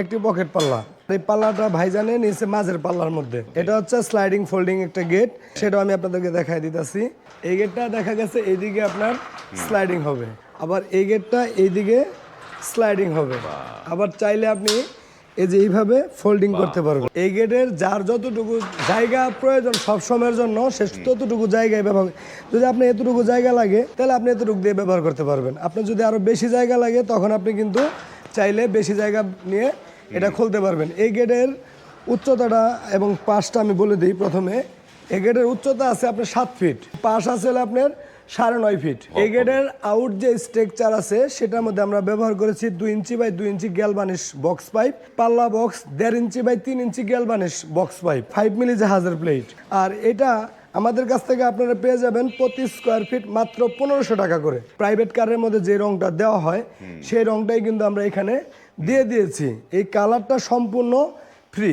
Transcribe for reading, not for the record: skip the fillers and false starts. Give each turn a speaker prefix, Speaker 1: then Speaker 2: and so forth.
Speaker 1: একটি পকেট পাল্লা। এই পাল্লাটা ভাইজানে নিচে মাঝের পাল্লার মধ্যে। এটা হচ্ছে স্লাইডিং ফোল্ডিং একটা গেট, সেটাও আমি আপনাদেরকে দেখাই দিতেছি। এই গেটটা দেখা গেছে এইদিকে আপনার স্লাইডিং হবে, আবার এই গেটটা এইদিকে স্লাইডিং হবে। আবার চাইলে আপনি এই যে এইভাবে ফোল্ডিং করতে পারবেন। এই গেটের যার যতটুকু জায়গা প্রয়োজন সব সময়ের জন্য সে ততটুকু জায়গায় ব্যবহার, যদি আপনি এতটুকু জায়গা লাগে তাহলে আপনি এতটুকু দিয়ে ব্যবহার করতে পারবেন। আপনার যদি আরো বেশি জায়গা লাগে তখন আপনি কিন্তু চাইলে বেশি জায়গা নিয়ে এটা খুলতে পারবেন। এই গেটের উচ্চতাটা এবং পাশটা আমি বলে দিই প্রথমে। এই গেটের উচ্চতা আছে আপনার 7 ফিট, পাশ আছে হলো আপনার 9.5 ফিট। এই গেটের আউট যে স্ট্রাকচার আছে সেটার মধ্যে আমরা ব্যবহার করেছি 2 ইঞ্চি বাই 2 ইঞ্চি গ্যালভানিশ বক্স পাইপ, পাল্লা বক্স 1.5 ইঞ্চি বাই 3 ইঞ্চি গ্যালভানিশ বক্স পাইপ, 5 মিলি জাহাজের প্লেট। আর এটা আমাদের কাছ থেকে আপনারা পেয়ে যাবেন প্রতি স্কোয়ার ফিট মাত্র 1500 টাকা করে। প্রাইভেট কারের মধ্যে যে রংটা দেওয়া হয় সেই রংটাই কিন্তু আমরা এখানে দিয়ে দিয়েছি। এই কালারটা সম্পূর্ণ ফ্রি।